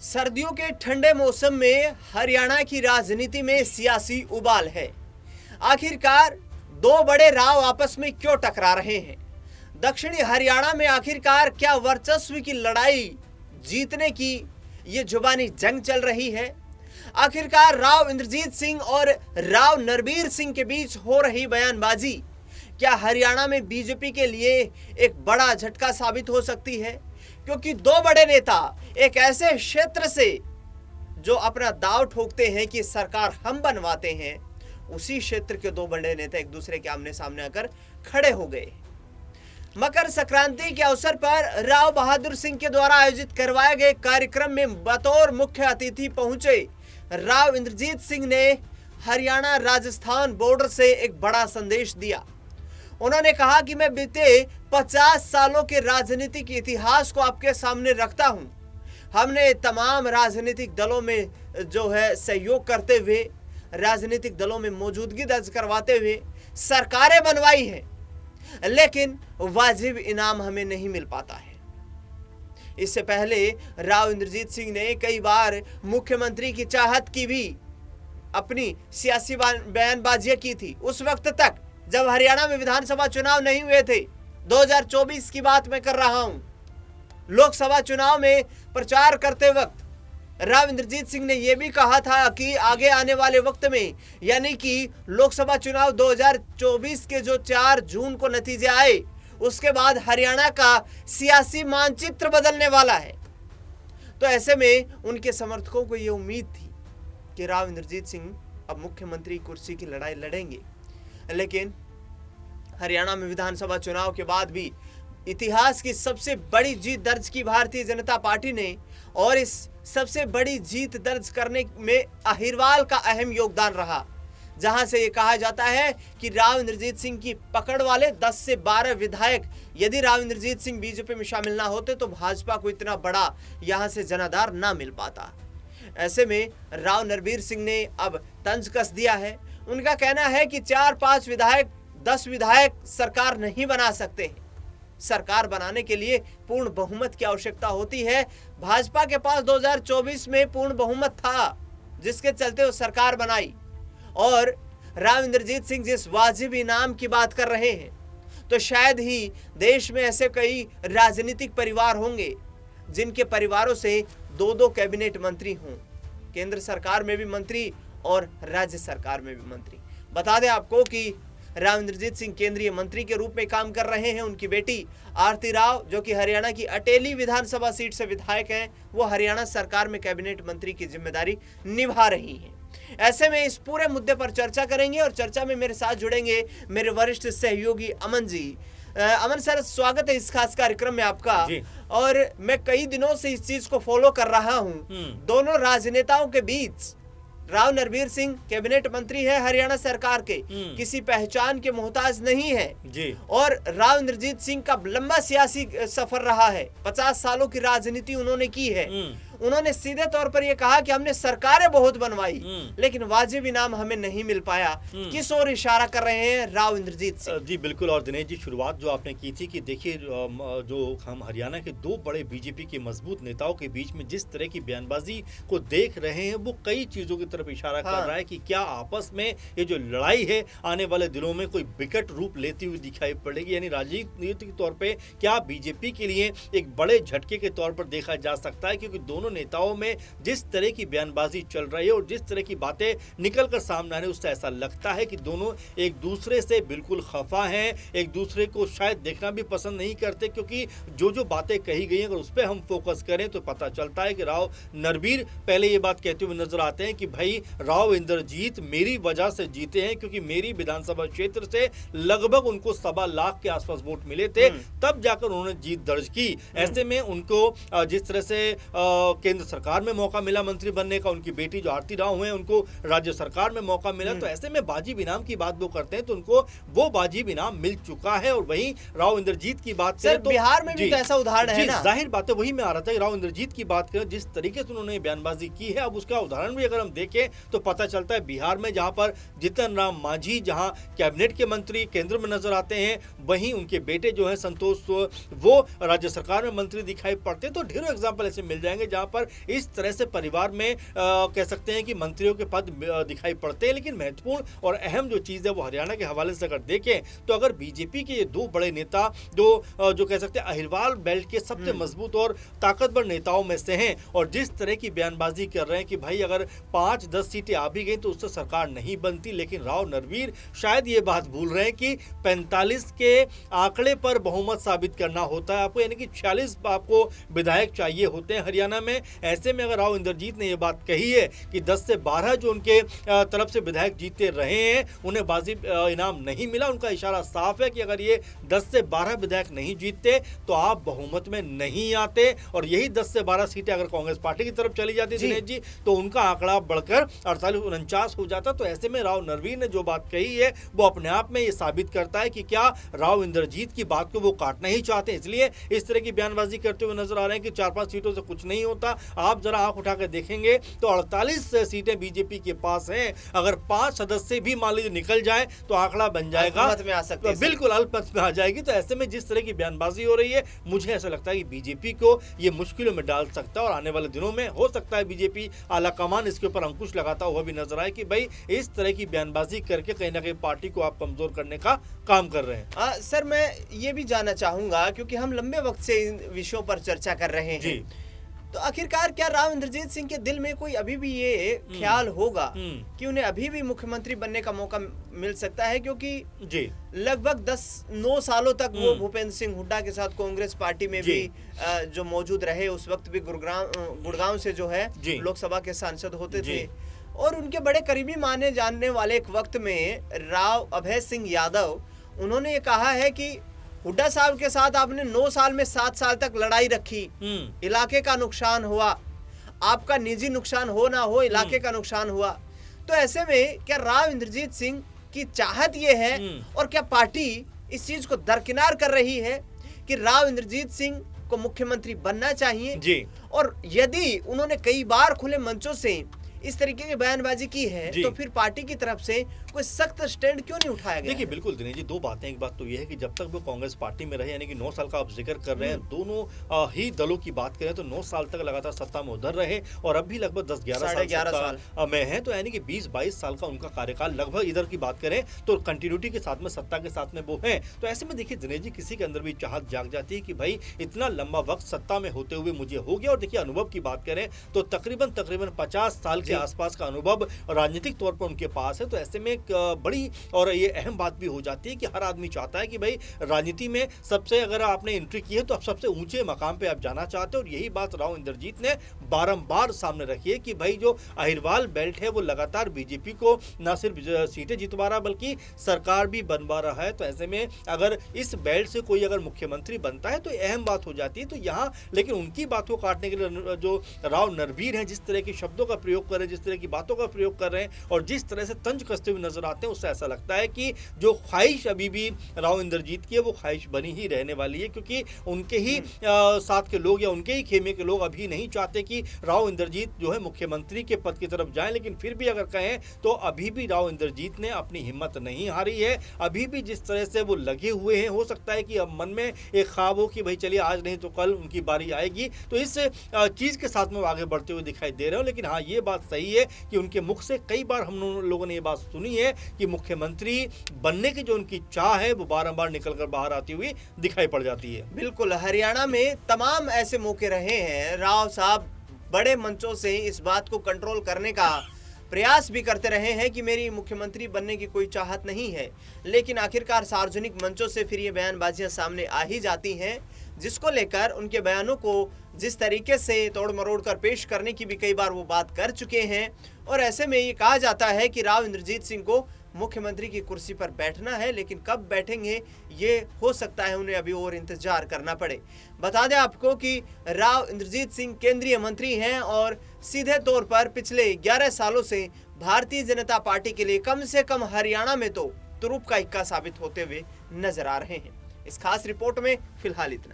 सर्दियों के ठंडे मौसम में हरियाणा की राजनीति में सियासी उबाल है। आखिरकार दो बड़े राव आपस में क्यों टकरा रहे हैं? दक्षिणी हरियाणा में आखिरकार क्या वर्चस्व की लड़ाई जीतने की ये जुबानी जंग चल रही है? आखिरकार राव इंद्रजीत सिंह और राव नरबीर सिंह के बीच हो रही बयानबाजी क्या हरियाणा में बीजेपी के लिए एक बड़ा झटका साबित हो सकती है? क्योंकि दो बड़े नेता एक ऐसे क्षेत्र से जो अपना दांव ठोकते हैं कि सरकार हम बनवाते हैं, उसी क्षेत्र के दो बड़े नेता एक दूसरे के आमने सामने आकर खड़े हो गए। मकर संक्रांति के अवसर पर राव बहादुर सिंह के द्वारा आयोजित करवाए गए कार्यक्रम में बतौर मुख्य अतिथि पहुंचे राव इंद्रजीत सिंह ने हरियाणा राजस्थान बॉर्डर से एक बड़ा संदेश दिया। उन्होंने कहा कि मैं बीते 50 सालों के राजनीतिक इतिहास को आपके सामने रखता हूं। हमने तमाम राजनीतिक दलों में सहयोग करते हुए, राजनीतिक दलों में मौजूदगी दर्ज करवाते हुए सरकारें बनवाई हैं, लेकिन वाजिब इनाम हमें नहीं मिल पाता है। इससे पहले राव इंद्रजीत सिंह ने कई बार मुख्यमंत्री की चाहत की भी अपनी सियासी बयानबाजियां की थी। उस वक्त तक जब हरियाणा में विधानसभा चुनाव नहीं हुए थे, 2024 की बात मैं कर रहा हूं। लोकसभा चुनाव में प्रचार करते वक्त राव इंद्रजीत सिंह ने यह भी कहा था कि आगे आने वाले वक्त में, यानी कि लोकसभा चुनाव 2024 के जो 4 जून को नतीजे आए, उसके बाद हरियाणा का सियासी मानचित्र बदलने वाला है। तो ऐसे में उनके समर्थकों को यह उम्मीद थी कि राव इंद्रजीत सिंह अब मुख्यमंत्री कुर्सी की लड़ाई लड़ेंगे। लेकिन हरियाणा में विधानसभा चुनाव के बाद भी इतिहास की सबसे बड़ी जीत दर्ज की भारतीय जनता पार्टी ने, और इस सबसे बड़ी जीत दर्ज करने में अहिरवाल का अहम योगदान रहा, जहां से ये कहा जाता है कि राव इंद्रजीत सिंह की पकड़ वाले 10 से 12 विधायक, यदि राव इंद्रजीत सिंह बीजेपी में शामिल ना होते तो भाजपा को इतना बड़ा यहां से जनाधार ना मिल पाता। ऐसे में राव नरबीर सिंह ने अब तंज कस दिया है। उनका कहना है कि 4-5 विधायक, 10 विधायक सरकार नहीं बना सकते। सरकार बनाने के लिए पूर्ण बहुमत की आवश्यकता होती है। भाजपा के पास 2024 में पूर्ण बहुमत था, जिसके चलते वो सरकार बनाई। और राव इंद्रजीत सिंह जिस वाजिब इनाम की बात कर रहे हैं, तो शायद ही देश में ऐसे कई राजनीतिक परिवार होंगे जिनके परिवारों से 2-2 कैबिनेट मंत्री हों, केंद्र सरकार में भी मंत्री और राज्य सरकार में भी मंत्री। बता दें आपको कि राव इंद्रजीत सिंह केंद्रीय मंत्री के रूप में काम कर रहे हैं। उनकी बेटी आरती राव, जो कि हरियाणा की अटेली विधानसभा सीट से विधायक हैं, वो हरियाणा सरकार में कैबिनेट मंत्री की जिम्मेदारी निभा रही हैं। ऐसे में इस पूरे मुद्दे पर चर्चा करेंगे और चर्चा में मेरे साथ जुड़ेंगे मेरे वरिष्ठ सहयोगी अमन जी। अमन सर, स्वागत है इस खास कार्यक्रम में आपका। और मैं कई दिनों से इस चीज को फॉलो कर रहा हूं। दोनों राजनेताओं के बीच राव नरबीर सिंह कैबिनेट मंत्री है हरियाणा सरकार के, किसी पहचान के मोहताज नहीं है जी। और राव इंद्रजीत सिंह का लंबा सियासी सफर रहा है, 50 सालों की राजनीति उन्होंने की है। उन्होंने सीधे तौर पर यह कहा कि हमने सरकारें बहुत बनवाई, लेकिन वाजिब इनाम हमें नहीं मिल पाया। किस ओर इशारा कर रहे हैं राव इंद्रजीत सिंह जी? बिल्कुल। और दिनेश जी, शुरुआत जो आपने की थी कि देखिए, जो हम हरियाणा के दो बड़े बीजेपी के मजबूत नेताओं के बीच में जिस तरह की बयानबाजी को देख रहे हैं, वो कई चीजों की तरफ इशारा कर रहा है कि क्या आपस में ये जो लड़ाई है आने वाले दिनों में कोई विकट रूप लेती हुई दिखाई पड़ेगी। यानी राजनीतिक तौर पर क्या बीजेपी के लिए एक बड़े झटके के तौर पर देखा जा सकता है, क्योंकि दोनों नेताओं में जिस तरह की बयानबाजी चल रही है और जिस तरह की बातें निकलकर सामने आ रही है, उससे ऐसा लगता है कि दोनों एक दूसरे से बिल्कुल खफा हैं, एक दूसरे को शायद देखना भी पसंद नहीं करते। क्योंकि जो बातें कही गई हैं, अगर उस पर हम फोकस करें तो पता चलता है कि राव नरबीर पहले ये बात कहते हुए नजर आते हैं कि भाई राव इंद्रजीत मेरी वजह से जीते हैं, क्योंकि मेरी विधानसभा क्षेत्र से लगभग उनको 1.25 लाख के आसपास वोट मिले थे, तब जाकर उन्होंने जीत दर्ज की। ऐसे में उनको जिस तरह से केंद्र सरकार में मौका मिला मंत्री बनने का, उनकी बेटी जो आरती राव हैं उनको राज्य सरकार में मौका मिला, तो ऐसे में वाजिब इनाम की बात वो करते हैं तो उनको वो वाजिब इनाम मिल चुका है। और वहीं राव इंद्रजीत की बात करें तो बिहार में भी तो ऐसा उदाहरण है ना। जाहिर बात है, वही में आ रहा था। राव इंद्रजीत की बात करें, जिस तरीके से उन्होंने बयानबाजी की है, अब उसका उदाहरण भी अगर हम देखें तो पता चलता है बिहार में जहां पर जीतन राम मांझी जहां कैबिनेट के मंत्री केंद्र में नजर आते हैं, वहीं उनके बेटे जो है संतोष वो राज्य सरकार में मंत्री दिखाई पड़ते हैं। तो ढेरों एग्जाम्पल ऐसे मिल जाएंगे जहां यहाँ पर इस तरह से परिवार में कह सकते हैं कि मंत्रियों के पद दिखाई पड़ते हैं। लेकिन महत्वपूर्ण और अहम जो चीज़ है वो हरियाणा के हवाले से अगर देखें तो अगर बीजेपी के ये दो बड़े नेता जो कह सकते हैं अहिरवाल बेल्ट के सबसे मजबूत और ताकतवर नेताओं में से हैं और जिस तरह की बयानबाजी कर रहे हैं कि भाई अगर 5-10 सीटें आ भी गई तो उससे सरकार नहीं बनती, लेकिन राव नरवीर शायद ये बात भूल रहे हैं कि 45 के आंकड़े पर बहुमत साबित करना होता है आपको, यानी कि 46 आपको विधायक चाहिए होते हैं हरियाणा में। ऐसे में अगर राव इंद्रजीत ने यह बात कही है कि 10 से 12 जो उनके तरफ से विधायक जीते रहे हैं उन्हें बाजी इनाम नहीं मिला, उनका इशारा साफ है कि अगर ये 10 से 12 विधायक नहीं जीतते तो आप बहुमत में नहीं आते। और यही 10 से 12 सीटें अगर कांग्रेस पार्टी की तरफ चली जाती दिनेश जी तो उनका आंकड़ा बढ़कर 48-49 हो जाता। तो ऐसे में राव नरवीर ने जो बात कही है वो अपने आप में ये साबित करता है कि क्या राव इंद्रजीत की बात को वो काटना ही चाहते हैं, इसलिए इस तरह की बयानबाजी करते हुए नजर आ रहे हैं कि 4-5 सीटों से कुछ नहीं होता। आप जरा आंख उठाकर देखेंगे तो 48 सीटें बीजेपी के पास हैं, अगर 5 सदस्य भी मान लीजिए निकल जाए तो आंकड़ा बन जाएगा, में आ सकते हैं, बिल्कुल अल्पमत में आ जाएगी। तो ऐसे में जिस तरह की बयानबाजी हो रही है मुझे ऐसा लगता है कि बीजेपी को ये मुश्किलों में डाल सकता है और आने वाले दिनों में हो सकता है बीजेपी आला कमान इसके ऊपर अंकुश लगाता हुआ भी नजर आए कि भाई इस तरह की बयानबाजी करके कहीं ना कहीं पार्टी को आप कमजोर करने का काम कर रहे हैं। सर मैं ये भी जानना चाहूंगा क्योंकि हम लंबे वक्त से इन विषयों पर चर्चा कर रहे हैं, तो आखिरकार क्या राव इंद्रजीत सिंह के दिल में कोई अभी भी ये ख्याल होगा कि उन्हें अभी भी मुख्यमंत्री बनने का मौका मिल सकता है, क्योंकि लगभग 9 सालों तक वो भूपेंद्र सिंह हुड्डा के साथ कांग्रेस पार्टी में भी जो मौजूद रहे, उस वक्त भी गुड़गांव से जो है लोकसभा के सांसद होते थे और उनके बड़े करीबी माने जानने वाले एक वक्त में राव अभय सिंह यादव उन्होंने ये कहा है कि हुड्डा साहब के साथ आपने 9 साल में 7 साल तक लड़ाई रखी, इलाके का नुकसान हुआ, आपका निजी नुकसान हो ना हो इलाके का नुकसान हुआ। तो ऐसे में क्या राव इंद्रजीत सिंह की चाहत ये है और क्या पार्टी इस चीज को दरकिनार कर रही है कि राव इंद्रजीत सिंह को मुख्यमंत्री बनना चाहिए? और यदि उन्होंने कई बार खुले मंचों से इस तरीके की बयानबाजी की है तो फिर पार्टी की तरफ से कोई सख्त स्टैंड क्यों नहीं उठाया गया? देखिए बिल्कुल दिनेश जी, दो बातें। एक बात तो ये है कि जब तक वो कांग्रेस पार्टी में रहे, यानी कि 9 साल का आप जिक्र कर रहे हैं, दोनों ही दलों की बात करें तो 9 साल तक लगातार सत्ता में उधर रहे और अब भी लगभग 10-11 साल में है, तो यानी कि 20-22 साल का उनका कार्यकाल लगभग इधर की बात करें तो कंटिन्यूटी के साथ में सत्ता के साथ में वो है। तो ऐसे में देखिए दिनेश जी, किसी के अंदर भी चाहत जाग जाती है कि भाई इतना लंबा वक्त सत्ता में होते हुए मुझे हो गया। और देखिए अनुभव की बात करें तो तकरीबन 50 साल के आसपास का अनुभव राजनीतिक तौर पर उनके पास है। तो ऐसे में एक बड़ी और ये अहम बात भी हो जाती है कि हर आदमी चाहता है कि भाई राजनीति में सबसे अगर आपने एंट्री की है तो आप सबसे ऊंचे मकाम पे आप जाना चाहते हैं। और यही बात राव इंद्रजीत ने बारंबार सामने रखी है कि भाई जो अहिरवाल बेल्ट है वो लगातार बीजेपी को न सिर्फ सीटें जितवा रहा बल्कि सरकार भी बनवा रहा है। तो ऐसे में अगर इस बेल्ट से कोई अगर मुख्यमंत्री बनता है तो अहम बात हो जाती है। तो यहाँ लेकिन उनकी बात को काटने के लिए जो राव नरवीर हैं जिस तरह के शब्दों का प्रयोग कर रहे हैं, जिस तरह की बातों का प्रयोग कर रहे हैं और जिस तरह से तंज कसते हुए नजर आते हैं, उससे ऐसा लगता है कि जो ख्वाहिश अभी भी राव इंद्रजीत की है वो ख्वाहिश बनी ही रहने वाली है, क्योंकि उनके ही साथ के लोग या उनके ही खेमे के लोग अभी नहीं चाहते कि राव इंद्रजीत जो है मुख्यमंत्री के पद की तरफ जाएं। लेकिन फिर भी अगर कहें तो अभी भी राव इंद्रजीत ने अपनी हिम्मत नहीं हारी है, अभी भी जिस तरह से वो लगे हुए हैं। हो सकता है कि अब मन में एक ख्वाब हो कि भाई चलिए आज नहीं तो कल उनकी बारी आएगी, तो इस चीज के साथ में आगे बढ़ते हुए दिखाई दे रहे हो। लेकिन हाँ, ये बात सही है कि उनके मुख से कई बार हम लोगों ने ये बात सुनी है कि मुख्यमंत्री बनने की जो उनकी चाह है वो बारंबार निकलकर बाहर आती हुई दिखाई पड़ जाती है। बिल्कुल, हरियाणा में तमाम ऐसे मौके रहे हैं, राव साहब बड़े मंचों से इस बात को कंट्रोल करने का प्रयास भी करते रहे हैं कि मेरी मुख्यमंत्री बनने की कोई चाहत नहीं है, लेकिन आखिरकार सार्वजनिक मंचों से फिर ये बयानबाजियां सामने आ ही जाती हैं, जिसको लेकर उनके बयानों को जिस तरीके से तोड़ मरोड़ कर पेश करने की भी कई बार वो बात कर चुके हैं। और ऐसे में ये कहा जाता है कि राव इंद्रजीत सिंह को मुख्यमंत्री की कुर्सी पर बैठना है, लेकिन कब बैठेंगे ये हो सकता है उन्हें अभी और इंतजार करना पड़े। बता दें आपको कि राव इंद्रजीत सिंह केंद्रीय मंत्री हैं और सीधे तौर पर पिछले 11 सालों से भारतीय जनता पार्टी के लिए कम से कम हरियाणा में तो तुरुप का इक्का साबित होते हुए नजर आ रहे हैं। इस खास रिपोर्ट में फिलहाल इतना।